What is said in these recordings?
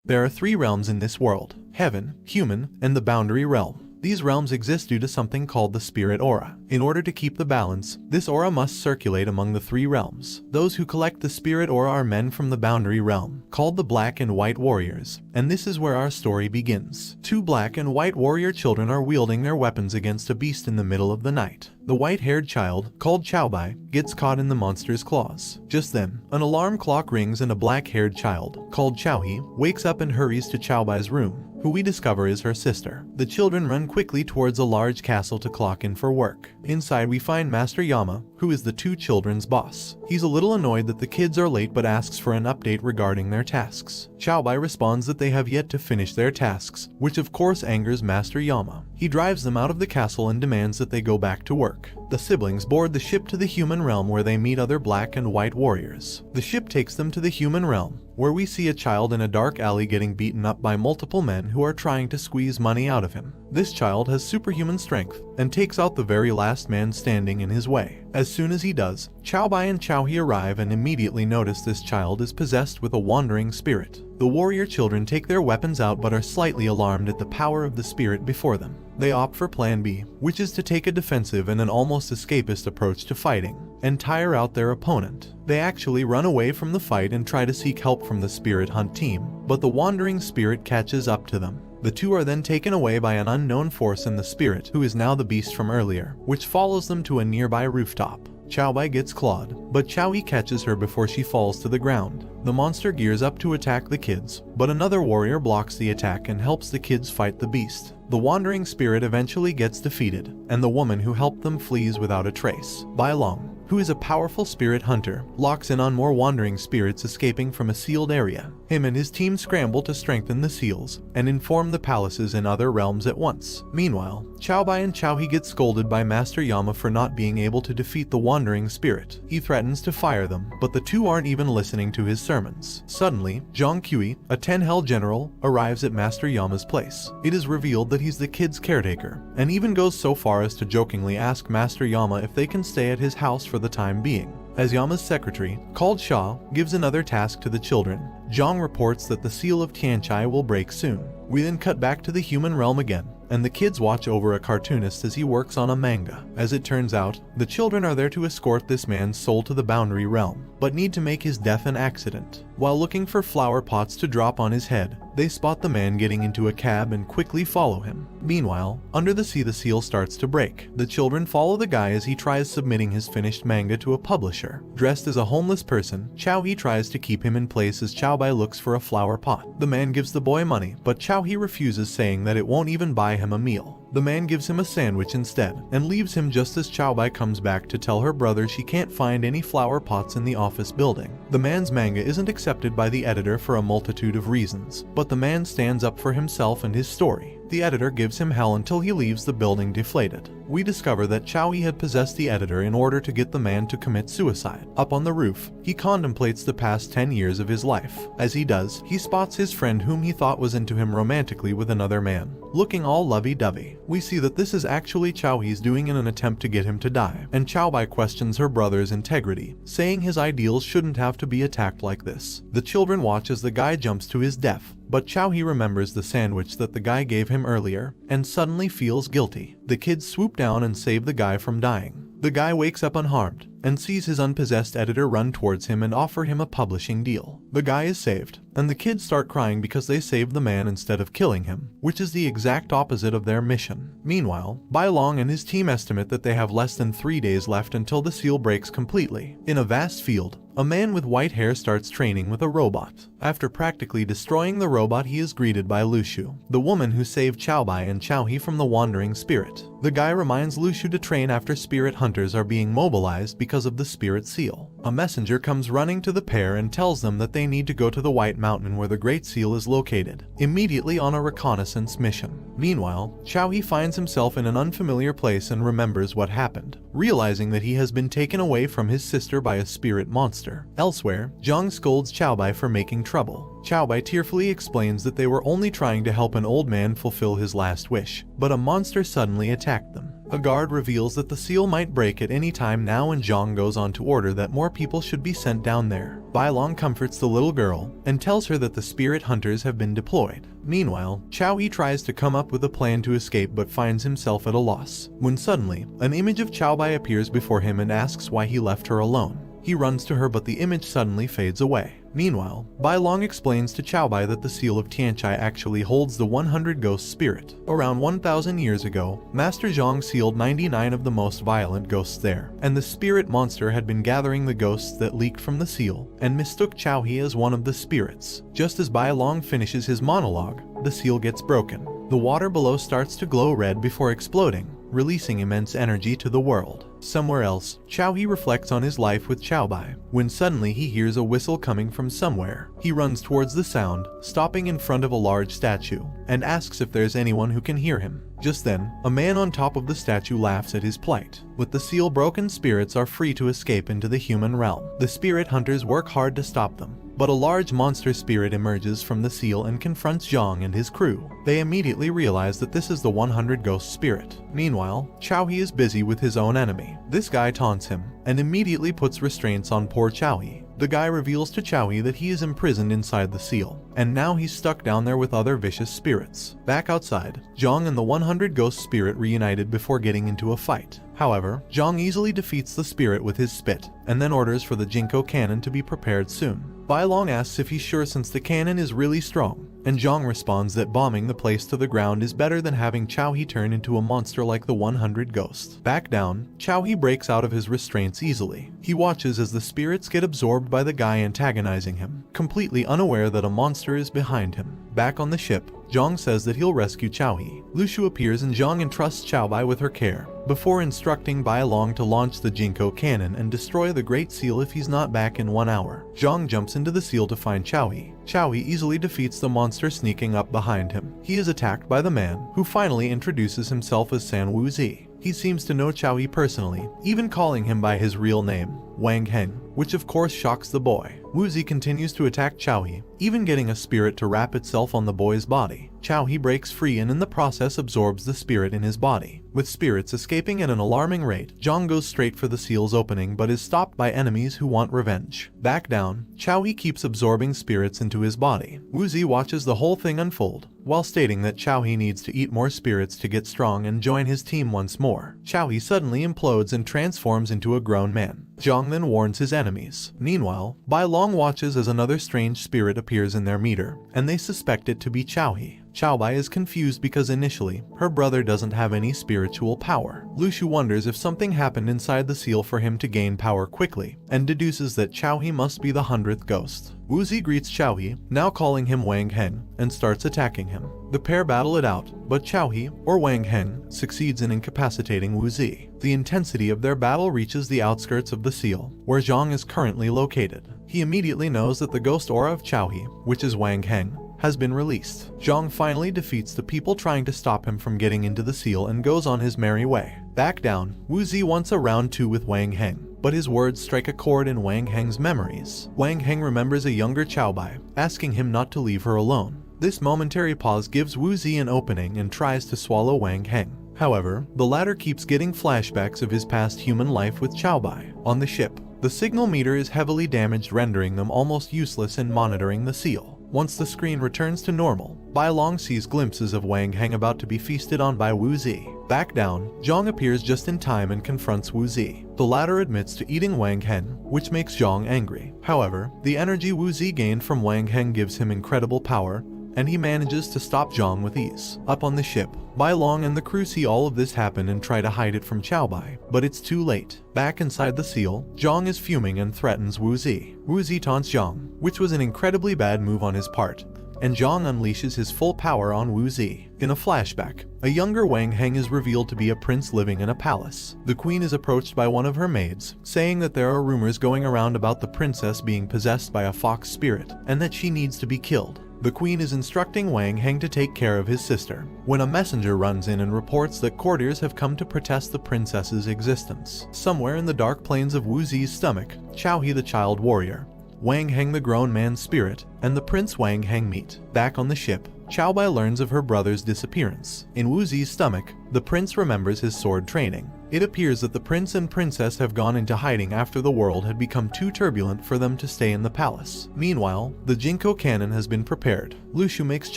There are three realms in this world: heaven, human, and the boundary realm. These realms exist due to something called the spirit aura. In order to keep the balance, this aura must circulate among the three realms. Those who collect the spirit aura are men from the boundary realm, called the Black and White Warriors, and this is where our story begins. Two black and white warrior children are wielding their weapons against a beast in the middle of the night. The white-haired child, called Qiaobai, gets caught in the monster's claws. Just then, an alarm clock rings and a black-haired child, called Qiaohe, wakes up and hurries to Qiaobai's room, who we discover is her sister. The children run quickly towards a large castle to clock in for work. Inside we find Master Yama, who is the two children's boss. He's a little annoyed that the kids are late but asks for an update regarding their tasks. Qiaobai responds that they have yet to finish their tasks, which of course angers Master Yama. He drives them out of the castle and demands that they go back to work. The siblings board the ship to the human realm where they meet other black and white warriors. The ship takes them to the human realm, where we see a child in a dark alley getting beaten up by multiple men who are trying to squeeze money out of him. This child has superhuman strength and takes out the very last man standing in his way. As soon as he does, Qiaobai and Qiaohe arrive and immediately notice this child is possessed with a wandering spirit. The warrior children take their weapons out but are slightly alarmed at the power of the spirit before them. They opt for Plan B, which is to take a defensive and an almost escapist approach to fighting, and tire out their opponent. They actually run away from the fight and try to seek help from the spirit hunt team, but the wandering spirit catches up to them. The two are then taken away by an unknown force in the spirit, who is now the beast from earlier, which follows them to a nearby rooftop. Qiaobai gets clawed, but Qiaohe catches her before she falls to the ground. The monster gears up to attack the kids, but another warrior blocks the attack and helps the kids fight the beast. The wandering spirit eventually gets defeated, and the woman who helped them flees without a trace. Bai Long, who is a powerful spirit hunter, locks in on more wandering spirits escaping from a sealed area. Him and his team scramble to strengthen the seals and inform the palaces in other realms at once. Meanwhile, Qiaobai and Qiaohe get scolded by Master Yama for not being able to defeat the wandering spirit. He threatens to fire them, but the two aren't even listening to his sermons. Suddenly, Zhang Kui, a 10-hell general, arrives at Master Yama's place. It is revealed that he's the kid's caretaker, and even goes so far as to jokingly ask Master Yama if they can stay at his house for the time being. As Yama's secretary, called Sha, gives another task to the children, Zhang reports that the seal of Tianqi will break soon. We then cut back to the human realm again, and the kids watch over a cartoonist as he works on a manga. As it turns out, the children are there to escort this man's soul to the boundary realm, but need to make his death an accident. While looking for flower pots to drop on his head, they spot the man getting into a cab and quickly follow him. Meanwhile, under the sea the seal starts to break. The children follow the guy as he tries submitting his finished manga to a publisher. Dressed as a homeless person, Qiaohe tries to keep him in place as Qiaobai looks for a flower pot. The man gives the boy money, but Qiaohe refuses, saying that it won't even buy him a meal. The man gives him a sandwich instead, and leaves him just as Qiaobai comes back to tell her brother she can't find any flower pots in the office building. The man's manga isn't accepted by the editor for a multitude of reasons, but the man stands up for himself and his story. The editor gives him hell until he leaves the building deflated. We discover that Qiaohe had possessed the editor in order to get the man to commit suicide. Up on the roof, he contemplates the past 10 years of his life. As he does, he spots his friend whom he thought was into him romantically with another man, looking all lovey-dovey. We see that this is actually Qiaohe's doing in an attempt to get him to die, and Qiaobai questions her brother's integrity, saying his ideals shouldn't have to be attacked like this. The children watch as the guy jumps to his death, but Qiaohe remembers the sandwich that the guy gave him earlier, and suddenly feels guilty. The kids swoop down and save the guy from dying. The guy wakes up unharmed, and sees his unpossessed editor run towards him and offer him a publishing deal. The guy is saved, and the kids start crying because they saved the man instead of killing him, which is the exact opposite of their mission. Meanwhile, Bai Long and his team estimate that they have less than 3 days left until the seal breaks completely. In a vast field, a man with white hair starts training with a robot. After practically destroying the robot, he is greeted by Luxu, the woman who saved Qiaobai and Qiaohe from the wandering spirit. The guy reminds Luxu to train after spirit hunters are being mobilized because of the spirit seal. A messenger comes running to the pair and tells them that they need to go to the White Mountain where the Great Seal is located, immediately on a reconnaissance mission. Meanwhile, Qiaohe finds himself in an unfamiliar place and remembers what happened, realizing that he has been taken away from his sister by a spirit monster. Elsewhere, Zhang scolds Qiaobai for making trouble. Qiaobai tearfully explains that they were only trying to help an old man fulfill his last wish, but a monster suddenly attacked them. A guard reveals that the seal might break at any time now, and Zhang goes on to order that more people should be sent down there. Bai Long comforts the little girl and tells her that the spirit hunters have been deployed. Meanwhile, Chao He tries to come up with a plan to escape but finds himself at a loss, when suddenly, an image of Chao Bai appears before him and asks why he left her alone. He runs to her but the image suddenly fades away. Meanwhile, Bai Long explains to Chao Bai that the seal of Tianchai actually holds the 100 ghost spirit. Around 1,000 years ago, Master Zhang sealed 99 of the most violent ghosts there, and the spirit monster had been gathering the ghosts that leaked from the seal, and mistook Chao He as one of the spirits. Just as Bai Long finishes his monologue, the seal gets broken. The water below starts to glow red before exploding, releasing immense energy to the world. Somewhere else, Chao He reflects on his life with Chao Bai, when suddenly he hears a whistle coming from somewhere. He runs towards the sound, stopping in front of a large statue, and asks if there's anyone who can hear him. Just then, a man on top of the statue laughs at his plight. With the seal broken, spirits are free to escape into the human realm. The spirit hunters work hard to stop them, but a large monster spirit emerges from the seal and confronts Zhang and his crew. They immediately realize that this is the 100 ghost spirit. Meanwhile, Chao He is busy with his own enemy. This guy taunts him, and immediately puts restraints on poor Chao He. The guy reveals to Chao He that he is imprisoned inside the seal, and now he's stuck down there with other vicious spirits. Back outside, Zhang and the 100 ghost spirit reunited before getting into a fight. However, Zhang easily defeats the spirit with his spit, and then orders for the Jinko cannon to be prepared soon. Bai Long asks if he's sure since the cannon is really strong, and Zhang responds that bombing the place to the ground is better than having Chao He turn into a monster like the 100 ghosts. Back down, Chao He breaks out of his restraints easily. He watches as the spirits get absorbed by the guy antagonizing him, completely unaware that a monster is behind him. Back on the ship, Zhang says that he'll rescue Chao He. Lu Shu appears and Zhang entrusts Chao Bai with her care, before instructing Bai Long to launch the Jinko cannon and destroy the Great Seal if he's not back in 1 hour. Zhang jumps into the seal to find Chao He. Chao He easily defeats the monster sneaking up behind him. He is attacked by the man, who finally introduces himself as San Wuzi. He seems to know Chao He personally, even calling him by his real name, Wang Heng, which of course shocks the boy. Wuzi continues to attack Chao He, even getting a spirit to wrap itself on the boy's body. Chao He breaks free and in the process absorbs the spirit in his body. With spirits escaping at an alarming rate, Zhang goes straight for the seal's opening but is stopped by enemies who want revenge. Back down, Chao He keeps absorbing spirits into his body. Wuzi watches the whole thing unfold, while stating that Chao He needs to eat more spirits to get strong and join his team once more. Chao He suddenly implodes and transforms into a grown man. Zhang then warns his enemies. Meanwhile, Bai Long watches as another strange spirit appears in their meter, and they suspect it to be Chao He. Chao Bai is confused because initially, her brother doesn't have any spiritual power. Lu Shu wonders if something happened inside the seal for him to gain power quickly, and deduces that Chao He must be the 100th ghost. Wuzi greets Chao He, now calling him Wang Heng, and starts attacking him. The pair battle it out, but Chao He, or Wang Heng, succeeds in incapacitating Wuzi. The intensity of their battle reaches the outskirts of the seal, where Zhang is currently located. He immediately knows that the ghost aura of Chao He, which is Wang Heng, has been released. Zhang finally defeats the people trying to stop him from getting into the seal and goes on his merry way. Back down, Wuzi wants a round 2 with Wang Heng, but his words strike a chord in Wang Heng's memories. Wang Heng remembers a younger Chao Bai, asking him not to leave her alone. This momentary pause gives Wuzi an opening and tries to swallow Wang Heng. However, the latter keeps getting flashbacks of his past human life with Chao Bai. On the ship, the signal meter is heavily damaged, rendering them almost useless in monitoring the seal. Once the screen returns to normal, Bai Long sees glimpses of Wang Heng about to be feasted on by Wuzi. Back down, Zhang appears just in time and confronts Wuzi. The latter admits to eating Wang Heng, which makes Zhang angry. However, the energy Wuzi gained from Wang Heng gives him incredible power, and he manages to stop Zhang with ease. Up on the ship, Bai Long and the crew see all of this happen and try to hide it from Chao Bai, but it's too late. Back inside the seal, Zhang is fuming and threatens Wuzi. Wuzi taunts Zhang, which was an incredibly bad move on his part, and Zhang unleashes his full power on Wuzi. In a flashback, a younger Wang Heng is revealed to be a prince living in a palace. The queen is approached by one of her maids, saying that there are rumors going around about the princess being possessed by a fox spirit, and that she needs to be killed. The queen is instructing Wang Heng to take care of his sister, when a messenger runs in and reports that courtiers have come to protest the princess's existence. Somewhere in the dark plains of Wuzi's stomach, Chao He the child warrior, Wang Heng the grown man's spirit, and the Prince Wang Heng meet. Back on the ship, Bai learns of her brother's disappearance. In Wu Zi's stomach, the prince remembers his sword training. It appears that the prince and princess have gone into hiding after the world had become too turbulent for them to stay in the palace. Meanwhile, the Jinko cannon has been prepared. Lu Shu makes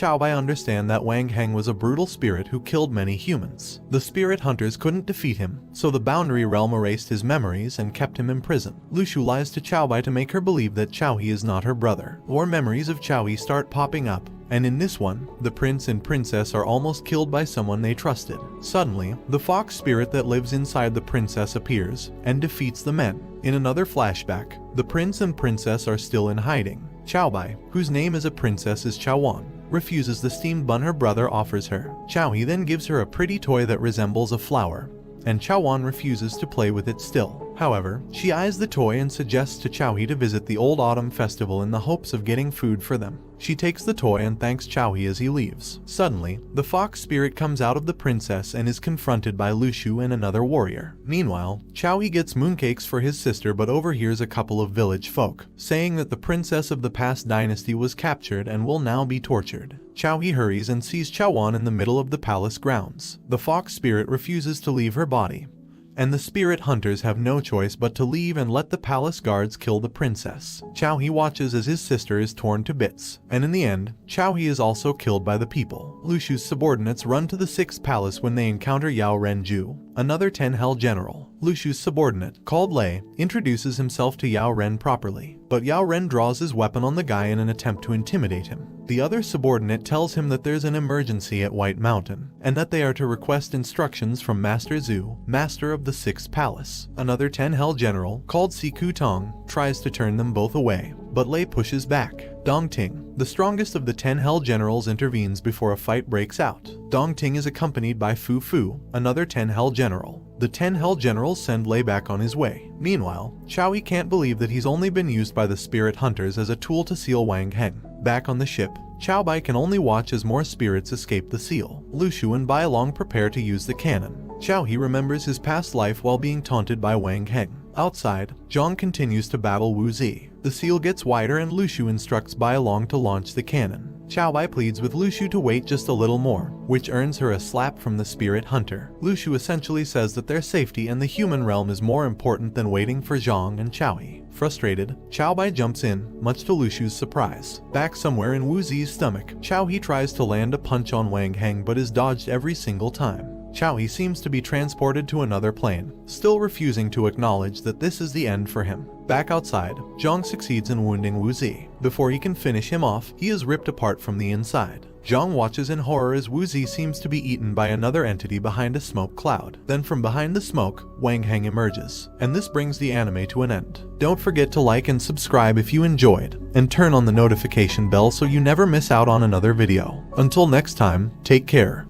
Bai understand that Wang Heng was a brutal spirit who killed many humans. The spirit hunters couldn't defeat him, so the boundary realm erased his memories and kept him in prison. Lu Shu lies to Bai to make her believe that Xiaohe is not her brother. More memories of Xiaohe start popping up, and in this one, the prince and princess are almost killed by someone they trusted. Suddenly, the fox spirit that lives inside the princess appears and defeats the men. In another flashback, the prince and princess are still in hiding. Bai, whose name as a princess is Chaoan, refuses the steamed bun her brother offers her. Xiaohe then gives her a pretty toy that resembles a flower, and Chaoan refuses to play with it still. However, she eyes the toy and suggests to Xiaohe to visit the Old Autumn Festival in the hopes of getting food for them. She takes the toy and thanks Xiaohe as he leaves. Suddenly, the fox spirit comes out of the princess and is confronted by Lu Shu and another warrior. Meanwhile, Xiaohe gets mooncakes for his sister but overhears a couple of village folk saying that the princess of the past dynasty was captured and will now be tortured. Xiaohe hurries and sees Chaoan in the middle of the palace grounds. The fox spirit refuses to leave her body, and the spirit hunters have no choice but to leave and let the palace guards kill the princess. Xiaohe watches as his sister is torn to bits, and in the end, Xiaohe is also killed by the people. Lu Shu's subordinates run to the 6th palace when they encounter Yao Renju, another 10 Hell general. Lu Shu's subordinate, called Lei, introduces himself to Yao Ren properly, but Yao Ren draws his weapon on the guy in an attempt to intimidate him. The other subordinate tells him that there's an emergency at White Mountain, and that they are to request instructions from Master Zhu, master of the 6th palace. Another 10 Hell general, called Siku Tong, tries to turn them both away, but Lei pushes back. Dong Ting, the strongest of the 10 Hell generals, intervenes before a fight breaks out. Dong Ting is accompanied by Fu Fu, another 10 Hell general. The 10 Hell generals send Lei back on his way. Meanwhile, Xiaohe can't believe that he's only been used by the spirit hunters as a tool to seal Wang Heng. Back on the ship, Bai can only watch as more spirits escape the seal. Lu Shu and Bai Long prepare to use the cannon. Xiaohe remembers his past life while being taunted by Wang Heng. Outside, Zhang continues to battle Wu Zi. The seal gets wider and Lu Shu instructs Bai Long to launch the cannon. Bai pleads with Lu Shu to wait just a little more, which earns her a slap from the spirit hunter. Lu Shu essentially says that their safety and the human realm is more important than waiting for Zhang and Xiaohe. Frustrated, Bai jumps in, much to Lu Shu's surprise. Back somewhere in Wu Zi's stomach, Xiaohe tries to land a punch on Wang Heng but is dodged every single time. Xiaohe seems to be transported to another plane, still refusing to acknowledge that this is the end for him. Back outside, Zhang succeeds in wounding Wu Zi. Before he can finish him off, he is ripped apart from the inside. Zhang watches in horror as Wu Zi seems to be eaten by another entity behind a smoke cloud. Then from behind the smoke, Wang Heng emerges, and this brings the anime to an end. Don't forget to like and subscribe if you enjoyed, and turn on the notification bell so you never miss out on another video. Until next time, take care.